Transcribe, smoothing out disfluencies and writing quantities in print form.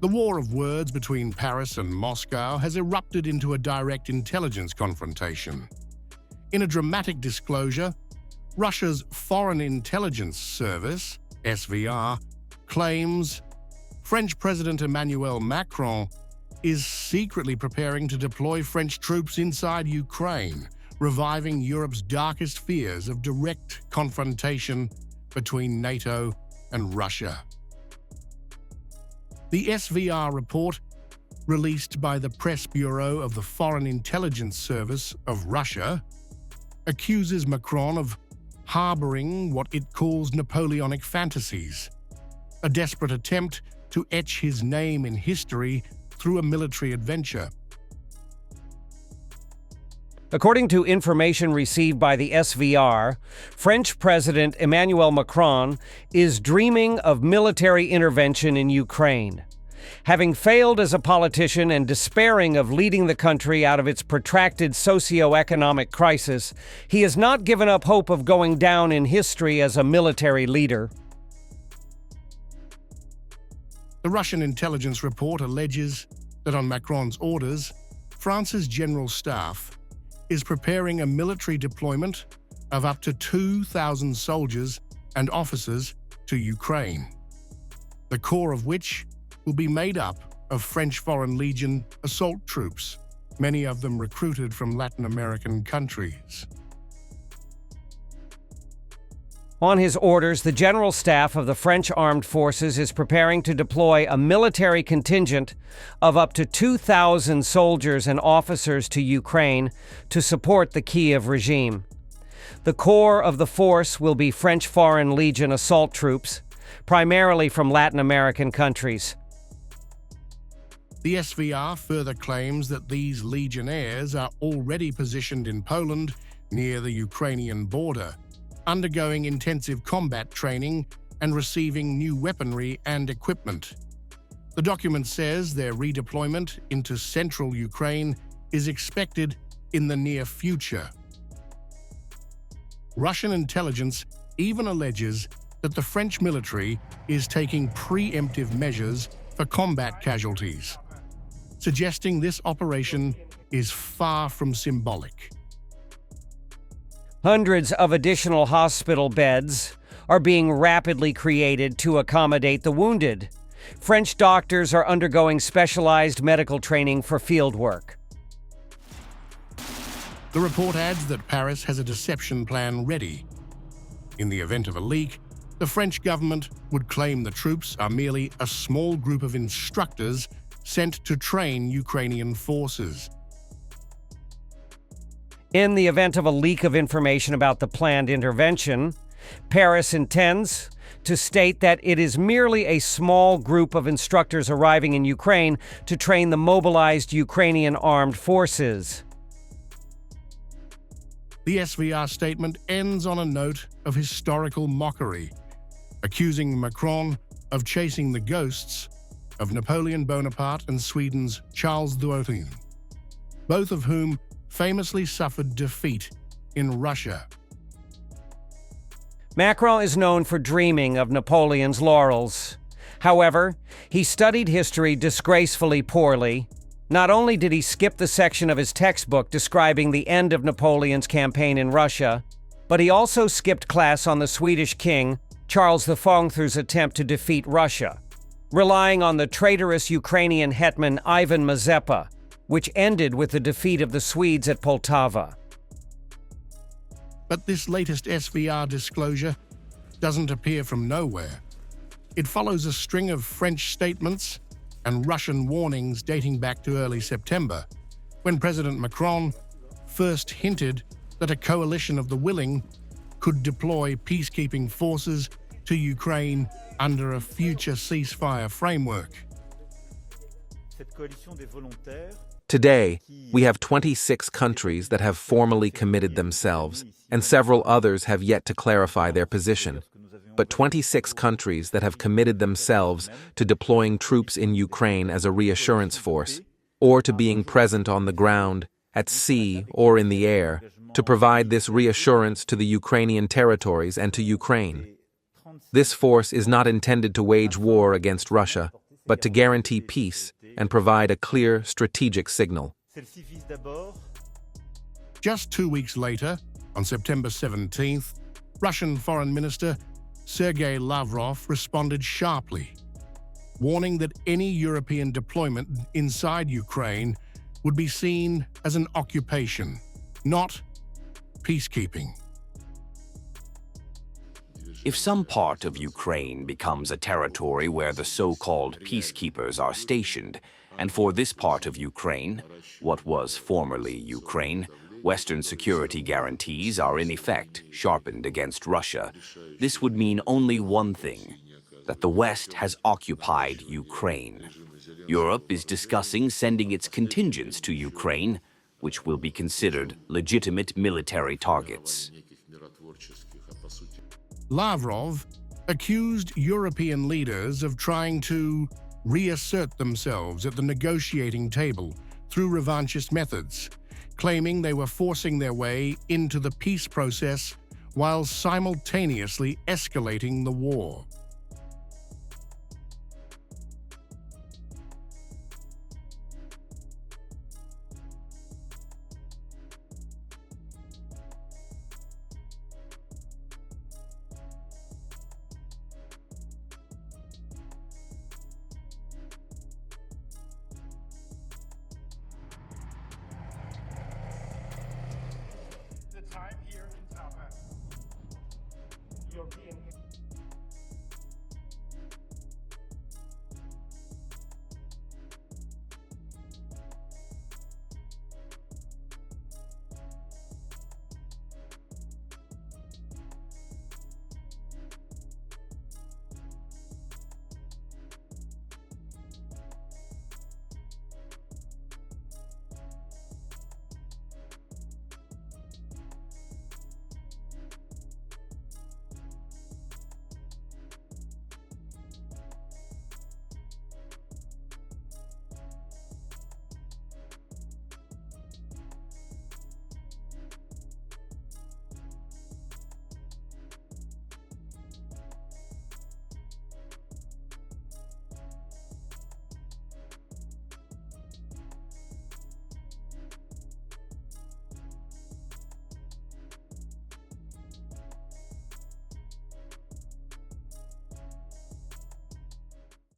The war of words between Paris and Moscow has erupted into a direct intelligence confrontation. In a dramatic disclosure, Russia's Foreign Intelligence Service, SVR, claims French President Emmanuel Macron is secretly preparing to deploy French troops inside Ukraine, reviving Europe's darkest fears of direct confrontation between NATO and Russia. The SVR report, released by the Press Bureau of the Foreign Intelligence Service of Russia, accuses Macron of harboring what it calls Napoleonic fantasies, a desperate attempt to etch his name in history through a military adventure. According to information received by the SVR, French President Emmanuel Macron is dreaming of military intervention in Ukraine. Having failed as a politician and despairing of leading the country out of its protracted socio-economic crisis, he has not given up hope of going down in history as a military leader. The Russian intelligence report alleges that on Macron's orders, France's general staff is preparing a military deployment of up to 2,000 soldiers and officers to Ukraine, the core of which will be made up of French Foreign Legion assault troops, many of them recruited from Latin American countries. On his orders, the General Staff of the French Armed Forces is preparing to deploy a military contingent of up to 2,000 soldiers and officers to Ukraine to support the Kiev regime. The core of the force will be French Foreign Legion assault troops, primarily from Latin American countries. The SVR further claims that these legionnaires are already positioned in Poland near the Ukrainian border, undergoing intensive combat training and receiving new weaponry and equipment. The document says their redeployment into central Ukraine is expected in the near future. Russian intelligence even alleges that the French military is taking preemptive measures for combat casualties, suggesting this operation is far from symbolic. Hundreds of additional hospital beds are being rapidly created to accommodate the wounded. French doctors are undergoing specialized medical training for field work. The report adds that Paris has a deception plan ready. In the event of a leak, the French government would claim the troops are merely a small group of instructors sent to train Ukrainian forces. In the event of a leak of information about the planned intervention, Paris intends to state that it is merely a small group of instructors arriving in Ukraine to train the mobilized Ukrainian armed forces. The SVR statement ends on a note of historical mockery, accusing Macron of chasing the ghosts of Napoleon Bonaparte and Sweden's Charles XII, both of whom famously suffered defeat in Russia. Macron is known for dreaming of Napoleon's laurels. However, he studied history disgracefully poorly. Not only did he skip the section of his textbook describing the end of Napoleon's campaign in Russia, but he also skipped class on the Swedish king, Charles IV's attempt to defeat Russia, relying on the traitorous Ukrainian hetman Ivan Mazepa, which ended with the defeat of the Swedes at Poltava. But this latest SVR disclosure doesn't appear from nowhere. It follows a string of French statements and Russian warnings dating back to early September, when President Macron first hinted that a coalition of the willing could deploy peacekeeping forces to Ukraine under a future ceasefire framework. Today, we have 26 countries that have formally committed themselves, and several others have yet to clarify their position. But 26 countries that have committed themselves to deploying troops in Ukraine as a reassurance force, or to being present on the ground, at sea, or in the air, to provide this reassurance to the Ukrainian territories and to Ukraine. This force is not intended to wage war against Russia, but to guarantee peace and provide a clear strategic signal. Just 2 weeks later, on September 17th, Russian Foreign Minister Sergey Lavrov responded sharply, warning that any European deployment inside Ukraine would be seen as an occupation, not peacekeeping. If some part of Ukraine becomes a territory where the so-called peacekeepers are stationed, and for this part of Ukraine, what was formerly Ukraine, Western security guarantees are in effect sharpened against Russia, this would mean only one thing, that the West has occupied Ukraine. Europe is discussing sending its contingents to Ukraine, which will be considered legitimate military targets. Lavrov accused European leaders of trying to reassert themselves at the negotiating table through revanchist methods, claiming they were forcing their way into the peace process while simultaneously escalating the war. The time here in South European